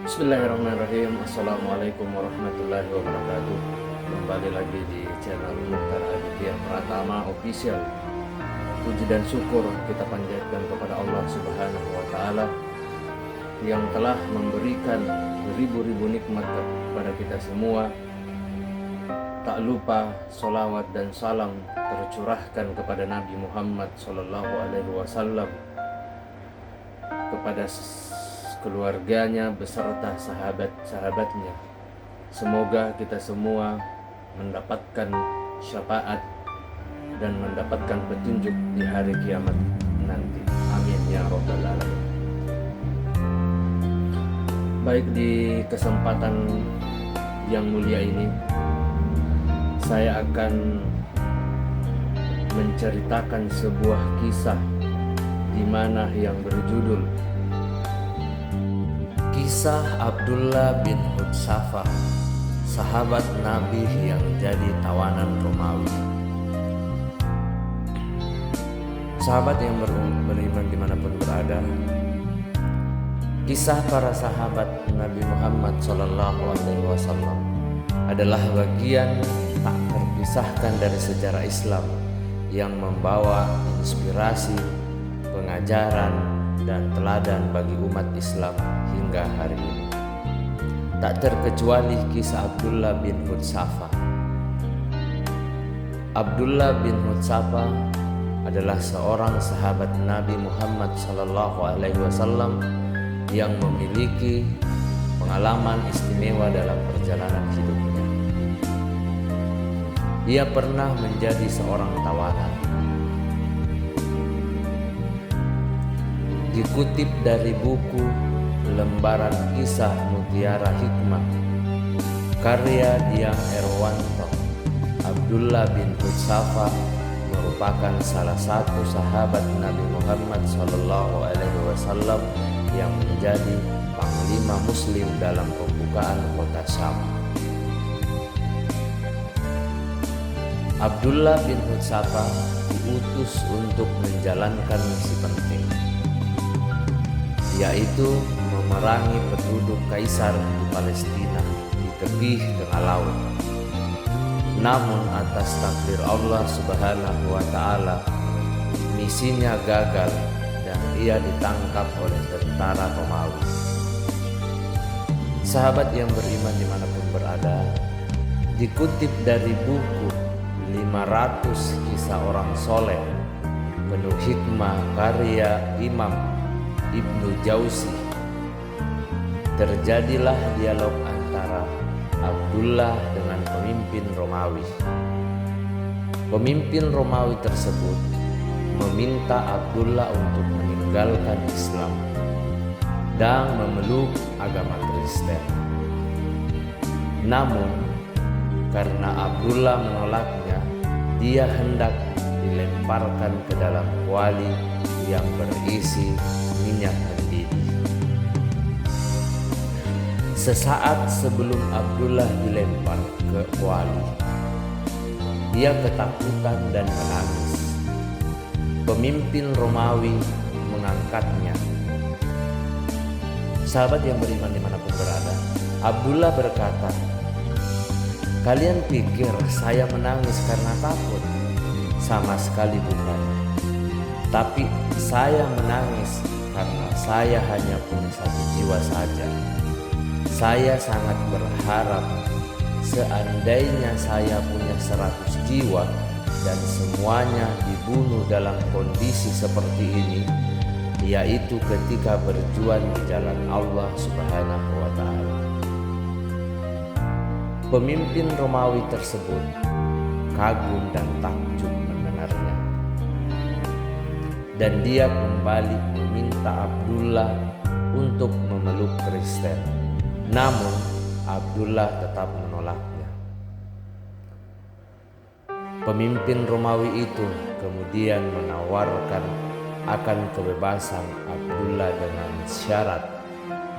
Bismillahirrahmanirrahim. Assalamualaikum warahmatullahi wabarakatuh. Kembali lagi di channel Mukhtar Aditya Pratama Official. Puji dan syukur kita panjatkan kepada Allah Subhanahu wa Ta'ala yang telah memberikan ribu-ribu nikmat kepada kita semua. Tak lupa solawat dan salam tercurahkan kepada Nabi Muhammad SAW, kepada keluarganya beserta sahabat-sahabatnya. Semoga kita semua mendapatkan syafaat dan mendapatkan petunjuk di hari kiamat nanti. Amin ya rabbal alamin. Baik, di kesempatan yang mulia ini saya akan menceritakan sebuah kisah di mana yang berjudul Kisah Abdullah bin Hudzafah, sahabat Nabi yang jadi tawanan Romawi. Sahabat yang beriman dimanapun berada, kisah para sahabat Nabi Muhammad SAW adalah bagian tak terpisahkan dari sejarah Islam yang membawa inspirasi, pengajaran, dan teladan bagi umat Islam hingga hari ini. Tak terkecuali kisah Abdullah bin Hudzafah. Abdullah bin Hudzafah adalah seorang sahabat Nabi Muhammad SAW yang memiliki pengalaman istimewa dalam perjalanan hidupnya. Ia pernah menjadi seorang tawanan. Dikutip dari buku Lembaran Kisah Mutiara Hikmah karya Diang Erwanto, Abdullah bin Hudzafah merupakan salah satu sahabat Nabi Muhammad SAW yang menjadi panglima Muslim dalam pembukaan kota Syam. Abdullah bin Hudzafah diutus untuk menjalankan misi penting, yaitu memerangi penduduk Kaisar di Palestina di tepi tengah laut. Namun atas takdir Allah Subhanahu wa Ta'ala, misinya gagal dan ia ditangkap oleh tentara Romawi. Sahabat yang beriman dimanapun berada, dikutip dari buku 500 Kisah Orang Soleh penuh hikmah karya Imam Ibnu Jauzi, terjadilah dialog antara Abdullah dengan pemimpin Romawi. Pemimpin Romawi tersebut meminta Abdullah untuk meninggalkan Islam dan memeluk agama Kristen. Namun karena Abdullah menolaknya, dia hendak dilemparkan ke dalam kuali yang berisi minyak mendidih. Sesaat sebelum Abdullah dilempar ke kuali, dia ketakutan dan menangis. Pemimpin Romawi mengangkatnya. Sahabat yang beriman dimanapun berada, Abdullah berkata, "Kalian pikir saya menangis karena takut? Sama sekali bukan. Tapi saya menangis karena saya hanya punya satu jiwa saja. Saya sangat berharap seandainya saya punya 100 jiwa dan semuanya dibunuh dalam kondisi seperti ini, yaitu ketika berjuang di jalan Allah Subhanahu wa Ta'ala." Pemimpin Romawi tersebut kagum dan takjub mendengarnya, dan dia kembali meminta Abdullah untuk memeluk Kristen. Namun Abdullah tetap menolaknya. Pemimpin Romawi itu kemudian menawarkan akan kebebasan Abdullah dengan syarat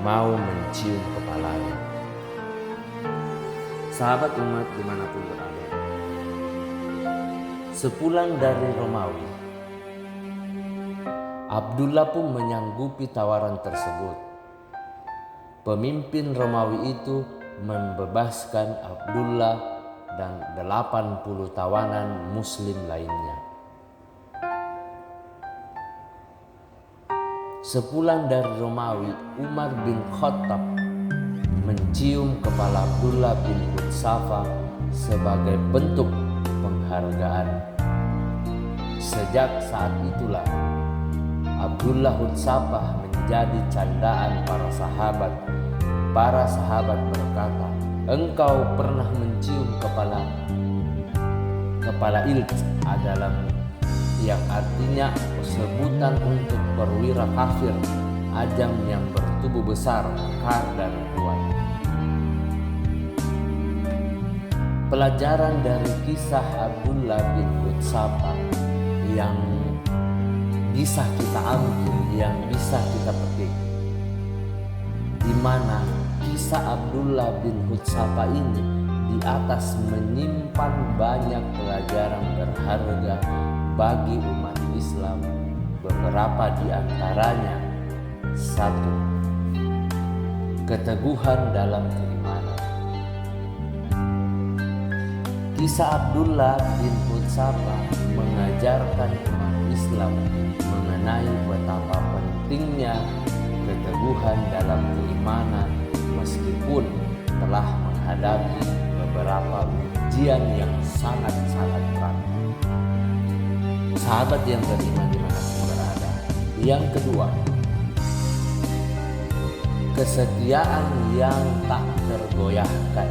mau mencium kepalanya. Sahabat umat dimanapun berada, sepulang dari Romawi, Abdullah pun menyanggupi tawaran tersebut. pemimpin Romawi itu membebaskan Abdullah dan 80 tawanan muslim lainnya. Sepulang dari Romawi, Umar bin Khattab mencium kepala Abdullah bin Hudzafah sebagai bentuk penghargaan. Sejak saat itulah Abdullah Hudzafah menjadi candaan para sahabat. Para sahabat berkata, "Engkau pernah mencium kepala Ilj adalah yang artinya sebutan untuk perwira kafir, ajam yang bertubuh besar, kekar dan kuat." Pelajaran dari kisah Abdullah bin Hudzafah yang bisa kita ambil, yang bisa kita petik, di mana kisah Abdullah bin Hudzafah ini di atas menyimpan banyak pelajaran berharga bagi umat Islam. Beberapa di antaranya: 1. Keteguhan dalam keimanan. Kisah Abdullah bin Hudzafah mengajarkan umat Islam mengenai betapa pentingnya keteguhan dalam keimanan meskipun telah menghadapi beberapa ujian yang sangat-sangat berat. Sahabat yang beriman dimanapun berada. Yang kedua, kesetiaan yang tak tergoyahkan.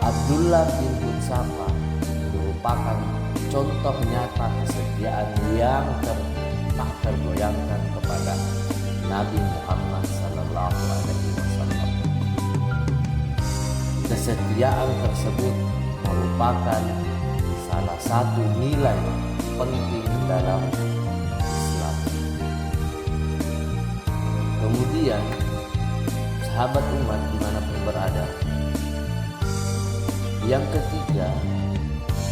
Abdullah bin Hudzafah merupakan contoh nyata kesetiaan yang tak tergoyahkan kepada Nabi Muhammad SAW. Kesetiaan tersebut merupakan salah satu nilai penting dalam Islam. Kemudian, sahabat umat dimanapun berada, yang ketiga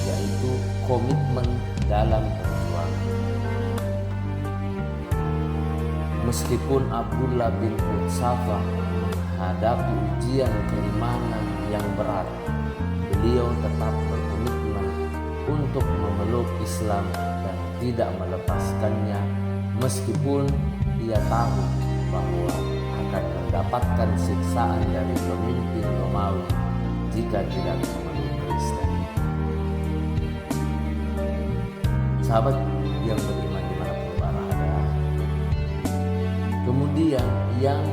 yaitu komitmen dalam perjuangan. Meskipun Abdullah bin Hudzafah menghadapi ujian keimanan yang berat, beliau tetap berkomitmen untuk memeluk Islam dan tidak melepaskannya, meskipun ia tahu bahwa akan mendapatkan siksaan dari pemimpin Romawi jika tidak memeluk Kristen. Sahabat yang beriman dimanapun berada. Kemudian yang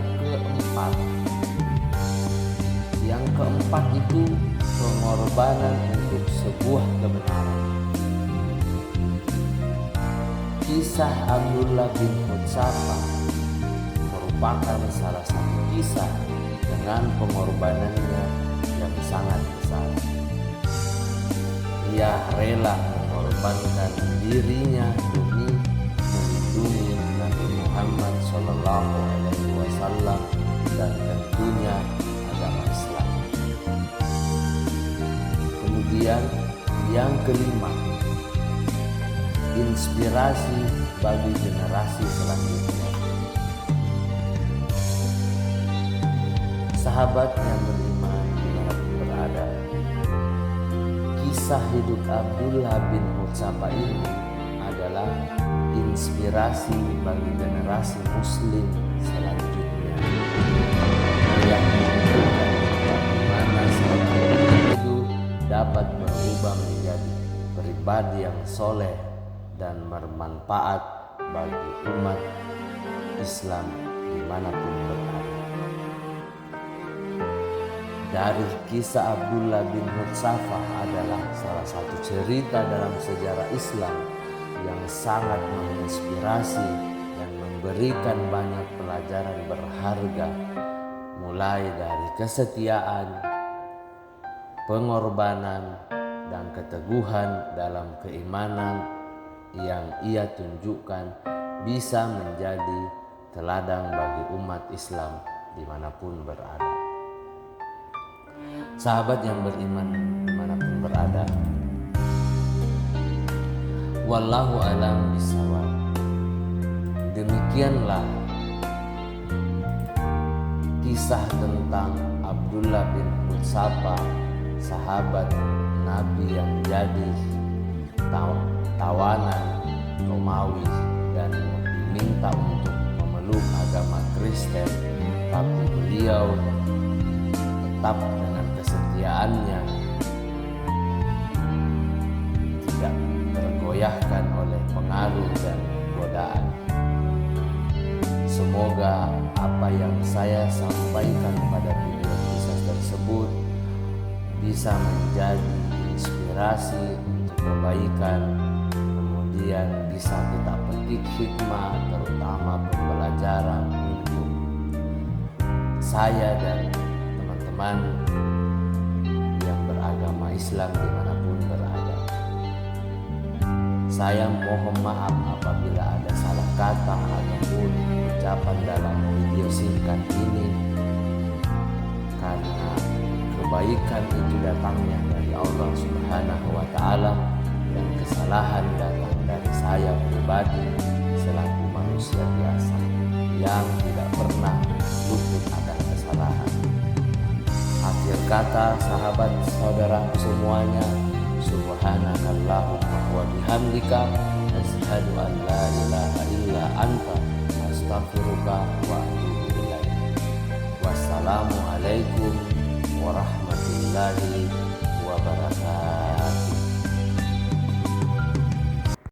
keempat itu pengorbanan untuk sebuah kebenaran. Kisah Abdullah bin Hudzafah merupakan salah satu kisah dengan pengorbanannya yang sangat besar. Ia rela mengorbankan dirinya demi melindungi Nabi Muhammad SAW dan tentunya agama Islam. Kemudian yang kelima, inspirasi bagi generasi selanjutnya. Sahabat yang beriman dimanapun berada, kisah hidup Abdullah bin Hudzafah ini adalah inspirasi bagi generasi muslim selanjutnya yang menunjukkan bagaimana seorang individu dapat berubah menjadi pribadi yang soleh dan bermanfaat bagi umat Islam dimanapun berada. Dari kisah Abdullah bin Hudzafah adalah salah satu cerita dalam sejarah Islam yang sangat menginspirasi dan memberikan banyak pelajaran berharga, mulai dari kesetiaan, pengorbanan, dan keteguhan dalam keimanan yang ia tunjukkan bisa menjadi teladan bagi umat Islam dimanapun berada. Sahabat yang beriman dimanapun berada, wallahu alam bishawab. Demikianlah kisah tentang Abdullah bin Utsapa, sahabat Nabi yang jadi tawanan Romawi dan diminta untuk memeluk agama Kristen, tapi beliau tetap dengan kesetiaannya tidak tergoyahkan oleh pengaruh dan godaan. Semoga apa yang saya sampaikan pada video kisah tersebut bisa menjadi inspirasi untuk kebaikan, kemudian bisa kita petik hikmah, terutama pembelajaran untuk saya dan teman-teman yang beragama Islam dimanapun berada. Saya mohon maaf apabila ada salah kata ataupun ucapan dalam video singkat ini, karena kebaikan itu datangnya dari Allah Subhanahu wa Ta'ala, dan kesalahan datang dari saya pribadi selaku manusia biasa yang tidak pernah luput akan kesalahan. Akhir kata, sahabat saudaraku semuanya, subhanakallahumma wa bihamdika asyhadu an la ilaha illa anta astaghfiruka wa atubu ilaik. Wassalamu alaikum warahmatullahi